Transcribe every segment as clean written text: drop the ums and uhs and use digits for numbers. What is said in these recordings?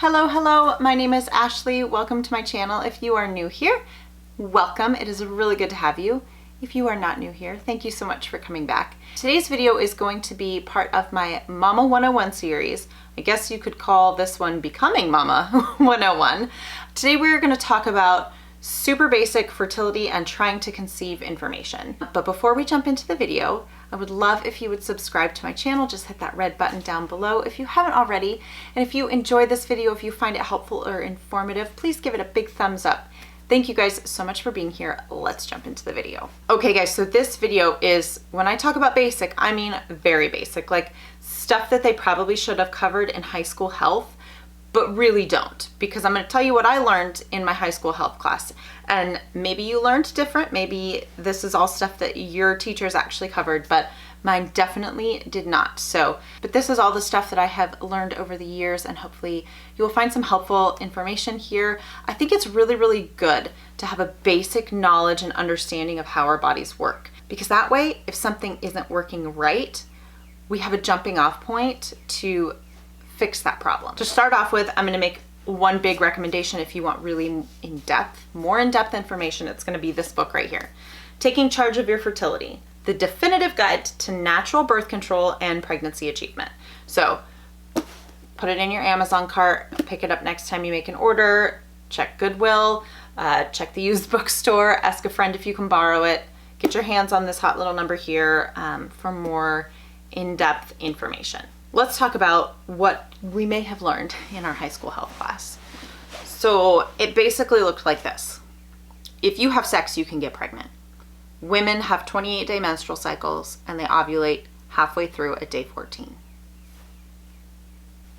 Hello, my name is Ashley. Welcome to my channel. If you are new here, welcome. It is really good to have you. If you are not new here, thank you so much for coming back. Today's video is going to be part of my Mama 101 series. I guess you could call this one Becoming Mama 101. Today we're going to talk about super basic fertility and trying to conceive information. But before we jump into the video, I would love if you would subscribe to my channel. Just hit that red button down below if you haven't already. And if you enjoyed this video, if you find it helpful or informative, please give it a big thumbs up. Thank you guys so much for being here. Let's jump into the video. Okay guys, so this video is, when I talk about basic, I mean very basic, like stuff that they probably should have covered in high school health, but really don't, because I'm going to tell you what I learned in my high school health class. And maybe you learned different, maybe this is all stuff that your teachers actually covered, but mine definitely did not. But this is all the stuff that I have learned over the years, and hopefully you will find some helpful information here. I think it's really good to have a basic knowledge and understanding of how our bodies work, because that way, if something isn't working right, we have a jumping off point to fix that problem. To start off with, I'm gonna make one big recommendation. If you want really more in-depth information, it's gonna be this book right here, Taking Charge of Your Fertility, the definitive guide to natural birth control and pregnancy achievement. So put it in your Amazon cart, pick it up next time you make an order, check Goodwill, check the used bookstore, ask a friend if you can borrow it, get your hands on this hot little number here for more in-depth information. Let's talk about what we may have learned in our high school health class. So it basically looked like this. If you have sex, you can get pregnant. Women have 28-day menstrual cycles and they ovulate halfway through at day 14.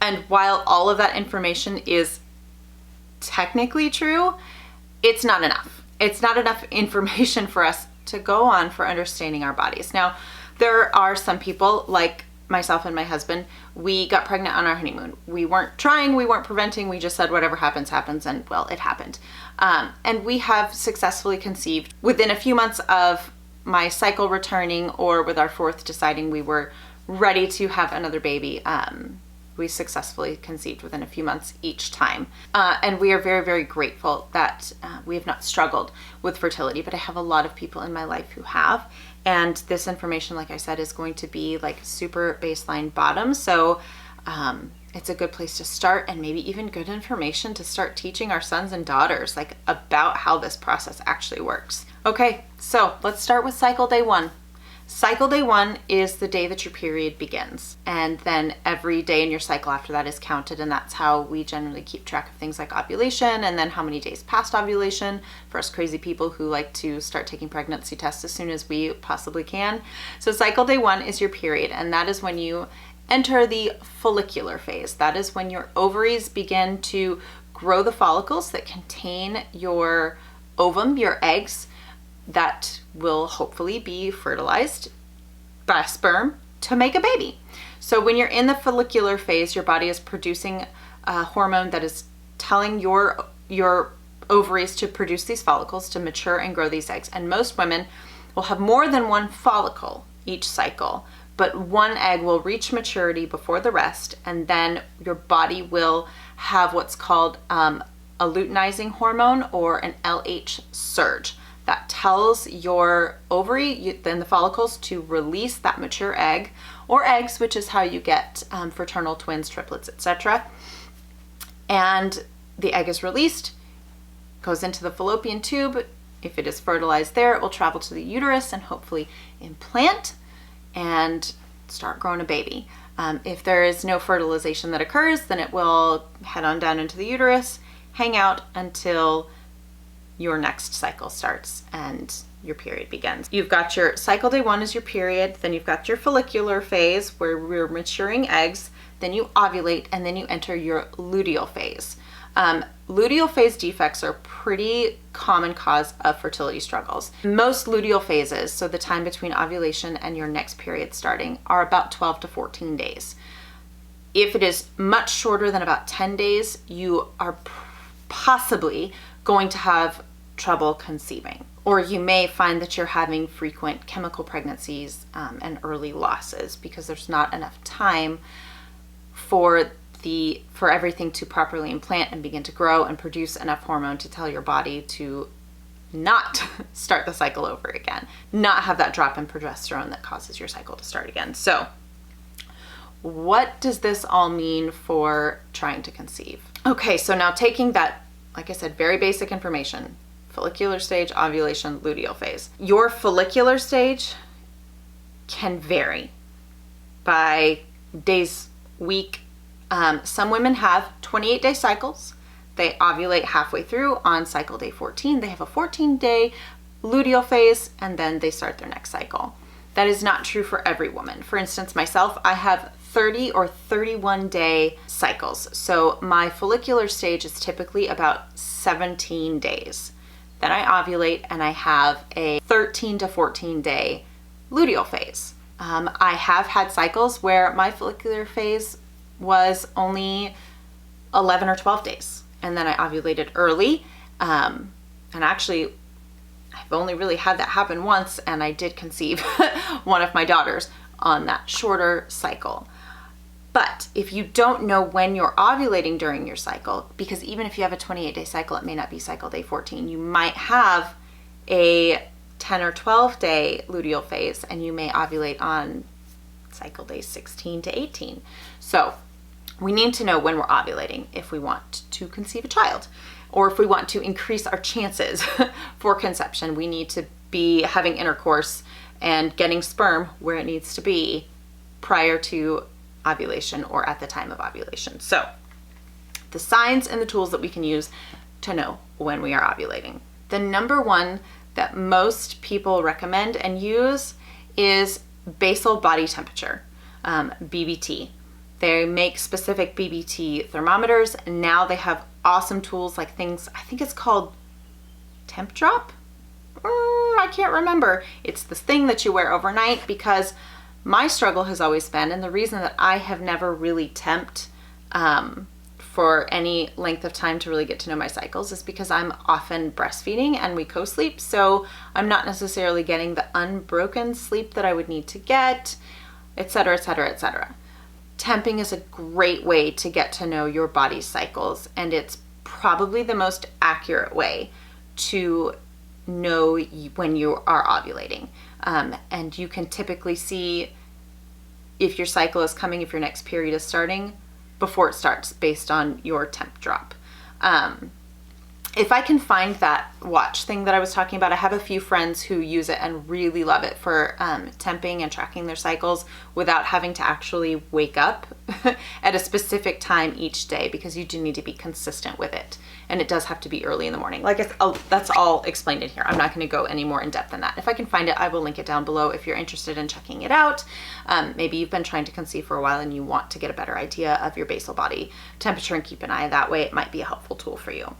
And while all of that information is technically true, it's not enough. It's not enough information for us to go on for understanding our bodies. Now, there are some people like myself and my husband, we got pregnant on our honeymoon. We weren't trying, we weren't preventing, we just said whatever happens, happens, and well, it happened. And we have successfully conceived within a few months of my cycle returning, or with our fourth deciding we were ready to have another baby. We successfully conceived within a few months each time. And we are very grateful that we have not struggled with fertility, but I have a lot of people in my life who have. And this information, like I said, is going to be like super baseline bottom. So it's a good place to start, and maybe even good information to start teaching our sons and daughters like about how this process actually works. Okay, so let's start with cycle day 1. Cycle day 1 is the day that your period begins, and then every day in your cycle after that is counted, and that's how we generally keep track of things like ovulation, and then how many days past ovulation for us crazy people who like to start taking pregnancy tests as soon as we possibly can. So cycle day 1 is your period, and that is when you enter the follicular phase. That is when your ovaries begin to grow the follicles that contain your ovum, your eggs, that will hopefully be fertilized by sperm to make a baby. So when you're in the follicular phase, your body is producing a hormone that is telling your ovaries to produce these follicles to mature and grow these eggs. And most women will have more than one follicle each cycle, but one egg will reach maturity before the rest, and then your body will have what's called a luteinizing hormone, or an LH surge, that tells your ovary, then the follicles, to release that mature egg or eggs, which is how you get fraternal twins, triplets, etc. And the egg is released, goes into the fallopian tube. If it is fertilized there, it will travel to the uterus and hopefully implant and start growing a baby. If there is no fertilization that occurs, then it will head on down into the uterus, hang out until your next cycle starts and your period begins. You've got your cycle day 1 is your period, then you've got your follicular phase where we're maturing eggs, then you ovulate, and then you enter your luteal phase. Luteal phase defects are a pretty common cause of fertility struggles. Most luteal phases, so the time between ovulation and your next period starting, are about 12 to 14 days. If it is much shorter than about 10 days, you are possibly going to have trouble conceiving, or you may find that you're having frequent chemical pregnancies and early losses because there's not enough time for for everything to properly implant and begin to grow and produce enough hormone to tell your body to not start the cycle over again, not have that drop in progesterone that causes your cycle to start again. So what does this all mean for trying to conceive? Okay, so now taking that, like I said, very basic information, follicular stage, ovulation, luteal phase. Your follicular stage can vary by days, week. Some women have 28-day cycles. They ovulate halfway through on cycle day 14. They have a 14-day luteal phase, and then they start their next cycle. That is not true for every woman. For instance, myself, I have 30 or 31-day cycles. So my follicular stage is typically about 17 days. Then I ovulate and I have a 13 to 14-day luteal phase. I have had cycles where my follicular phase was only 11 or 12 days. And then I ovulated early. And actually, I've only really had that happen once, and I did conceive one of my daughters on that shorter cycle. But if you don't know when you're ovulating during your cycle, because even if you have a 28-day cycle, it may not be cycle day 14, you might have a 10 or 12-day luteal phase, and you may ovulate on cycle day 16 to 18. So we need to know when we're ovulating if we want to conceive a child, or if we want to increase our chances for conception. We need to be having intercourse and getting sperm where it needs to be prior to ovulation or at the time of ovulation. So the signs and the tools that we can use to know when we are ovulating. The number one that most people recommend and use is basal body temperature, BBT. They make specific BBT thermometers, and now they have awesome tools like things, I think it's called Temp Drop? I can't remember. It's this thing that you wear overnight, because my struggle has always been, and the reason that I have never really temped for any length of time to really get to know my cycles is because I'm often breastfeeding and we co-sleep, so I'm not necessarily getting the unbroken sleep that I would need to get, etc., etc., etc. Temping is a great way to get to know your body's cycles, and it's probably the most accurate way to know when you are ovulating. And you can typically see if your cycle is coming, if your next period is starting, before it starts based on your temp drop. If I can find that watch thing that I was talking about, I have a few friends who use it and really love it for temping and tracking their cycles without having to actually wake up at a specific time each day, because you do need to be consistent with it. And it does have to be early in the morning. That's all explained in here. I'm not going to go any more in depth than that. If I can find it, I will link it down below if you're interested in checking it out. Maybe you've been trying to conceive for a while and you want to get a better idea of your basal body temperature and keep an eye that way. It might be a helpful tool for you.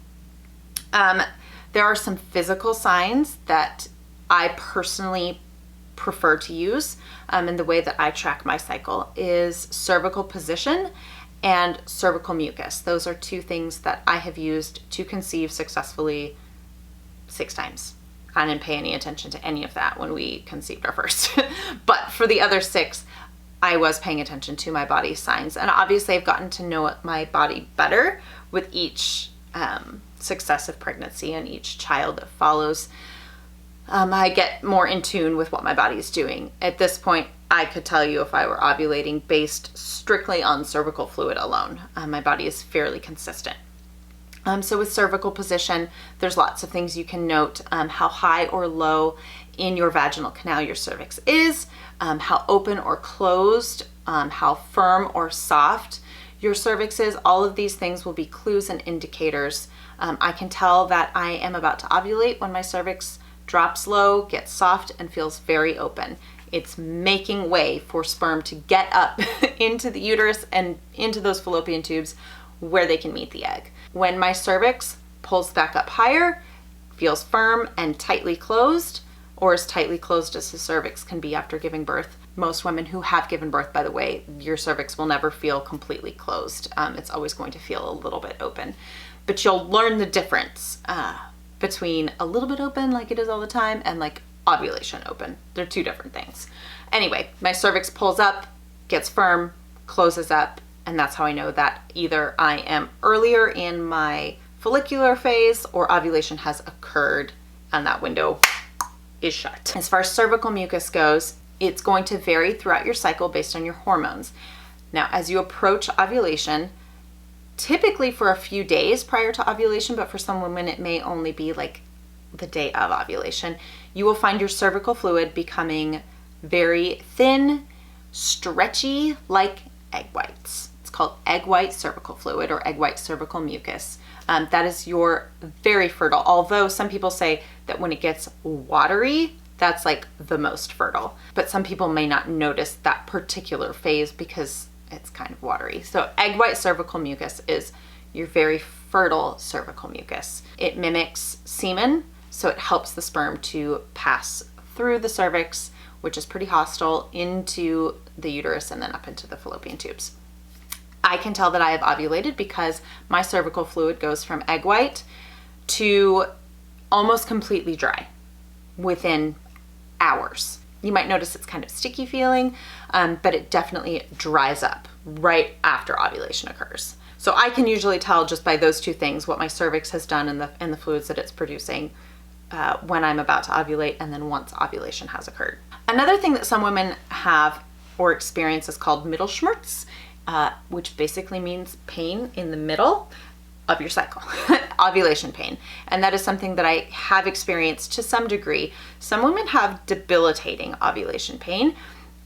There are some physical signs that I personally prefer to use, and the way that I track my cycle is cervical position and cervical mucus. Those are two things that I have used to conceive successfully 6 times. I didn't pay any attention to any of that when we conceived our first. But for the other 6, I was paying attention to my body's signs. And obviously I've gotten to know my body better with each successive pregnancy and each child that follows. I get more in tune with what my body is doing. At this point, I could tell you if I were ovulating based strictly on cervical fluid alone. My body is fairly consistent. So with cervical position, there's lots of things you can note. How high or low in your vaginal canal your cervix is, how open or closed, how firm or soft your cervix is. All of these things will be clues and indicators. I can tell that I am about to ovulate when my cervix drops low, gets soft, and feels very open. It's making way for sperm to get up into the uterus and into those fallopian tubes where they can meet the egg. When my cervix pulls back up higher, feels firm and tightly closed, or as tightly closed as the cervix can be after giving birth. Most women who have given birth, by the way, your cervix will never feel completely closed. It's always going to feel a little bit open. But you'll learn the difference between a little bit open like it is all the time and like ovulation open. They're two different things. Anyway, my cervix pulls up, gets firm, closes up, And that's how I know that either I am earlier in my follicular phase or ovulation has occurred and that window is shut. As far as cervical mucus goes, it's going to vary throughout your cycle based on your hormones. Now, as you approach ovulation, typically for a few days prior to ovulation, but for some women it may only be like the day of ovulation, you will find your cervical fluid becoming very thin, stretchy, like egg whites. It's called egg white cervical fluid or egg white cervical mucus. That is your very fertile, although some people say that when it gets watery, that's like the most fertile. But some people may not notice that particular phase because it's kind of watery. So egg white cervical mucus is your very fertile cervical mucus. It mimics semen, so it helps the sperm to pass through the cervix, which is pretty hostile, into the uterus and then up into the fallopian tubes. I can tell that I have ovulated because my cervical fluid goes from egg white to almost completely dry within hours. You might notice it's kind of sticky feeling, but it definitely dries up right after ovulation occurs. So I can usually tell just by those two things what my cervix has done and the fluids that it's producing when I'm about to ovulate and then once ovulation has occurred. Another thing that some women have or experience is called Mittelschmerz, which basically means pain in the middle of your cycle, ovulation pain. And that is something that I have experienced to some degree. Some women have debilitating ovulation pain,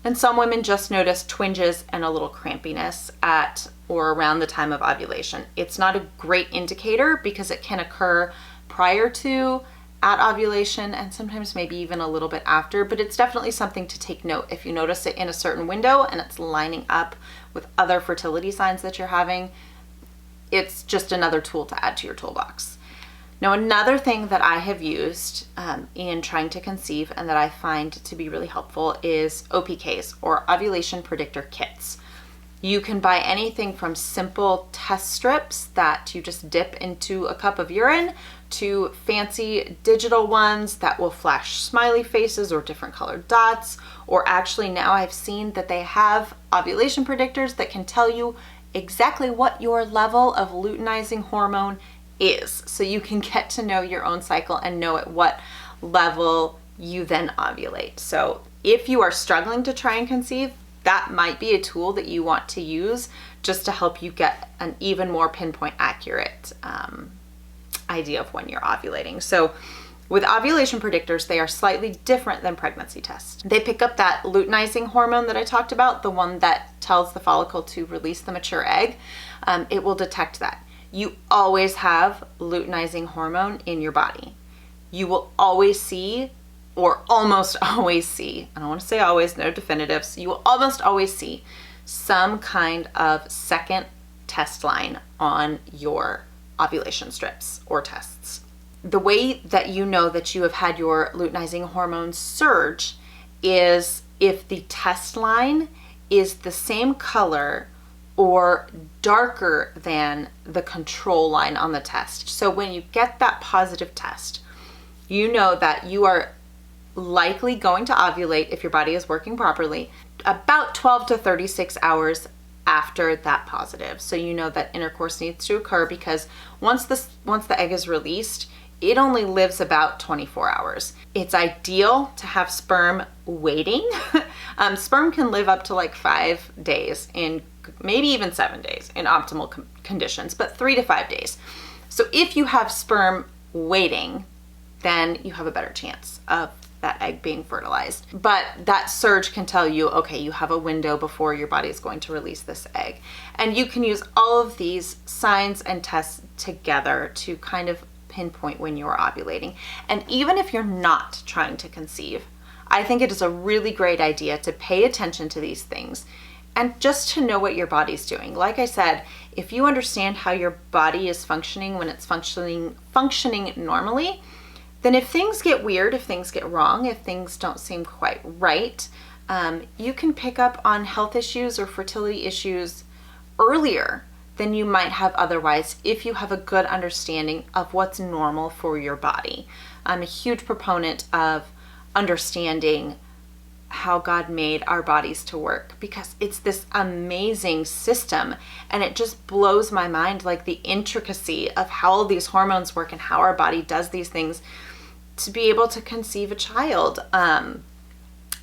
and some women just notice twinges and a little crampiness at or around the time of ovulation. It's not a great indicator because it can occur prior to, at ovulation, and sometimes maybe even a little bit after, but it's definitely something to take note. If you notice it in a certain window and it's lining up with other fertility signs that you're having, it's just another tool to add to your toolbox. Now, another thing that I have used in trying to conceive and that I find to be really helpful is OPKs, or ovulation predictor kits. You can buy anything from simple test strips that you just dip into a cup of urine to fancy digital ones that will flash smiley faces or different colored dots, or actually now I've seen that they have ovulation predictors that can tell you exactly what your level of luteinizing hormone is, so you can get to know your own cycle and know at what level you then ovulate. So if you are struggling to try and conceive, that might be a tool that you want to use just to help you get an even more pinpoint accurate idea of when you're ovulating. So with ovulation predictors, they are slightly different than pregnancy tests. They pick up that luteinizing hormone that I talked about, the one that tells the follicle to release the mature egg. It will detect that. You always have luteinizing hormone in your body. You will always see, or almost always see, I don't want to say always, no definitives, you will almost always see some kind of second test line on your ovulation strips or tests. The way that you know that you have had your luteinizing hormone surge is if the test line is the same color or darker than the control line on the test. So when you get that positive test, you know that you are likely going to ovulate, if your body is working properly, about 12 to 36 hours after that positive. So you know that intercourse needs to occur because once the egg is released, it only lives about 24 hours. It's ideal to have sperm waiting. Sperm can live up to like 5 days, in maybe even 7 days in optimal conditions, but 3 to 5 days. So if you have sperm waiting, then you have a better chance of that egg being fertilized. But that surge can tell you, okay, you have a window before your body is going to release this egg. And you can use all of these signs and tests together to kind of pinpoint when you're ovulating. And even if you're not trying to conceive, I think it is a really great idea to pay attention to these things and just to know what your body's doing. Like I said, if you understand how your body is functioning when it's functioning normally, then if things get weird, if things get wrong, if things don't seem quite right, you can pick up on health issues or fertility issues earlier than you might have otherwise if you have a good understanding of what's normal for your body. I'm a huge proponent of understanding how God made our bodies to work, because it's this amazing system, and it just blows my mind, like the intricacy of how all these hormones work and how our body does these things to be able to conceive a child.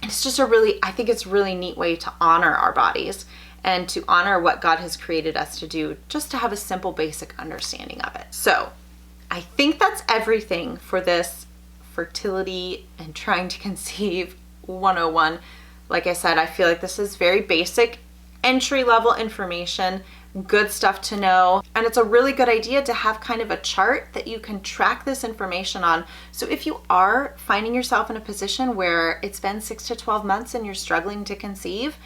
It's just I think it's a really neat way to honor our bodies and to honor what God has created us to do, just to have a simple, basic understanding of it. So I think that's everything for this fertility and trying to conceive 101. Like I said, I feel like this is very basic, entry-level information, good stuff to know. And it's a really good idea to have kind of a chart that you can track this information on. So if you are finding yourself in a position where it's been 6 to 12 months and you're struggling to conceive,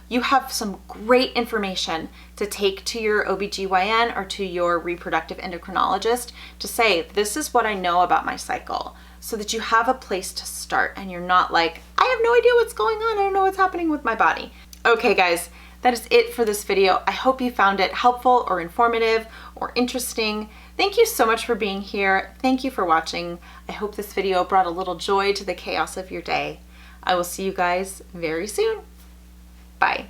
you have some great information to take to your OBGYN or to your reproductive endocrinologist to say, this is what I know about my cycle, so that you have a place to start and you're not like, I have no idea what's going on. I don't know what's happening with my body. Okay, guys, that is it for this video. I hope you found it helpful or informative or interesting. Thank you so much for being here. Thank you for watching. I hope this video brought a little joy to the chaos of your day. I will see you guys very soon. Bye.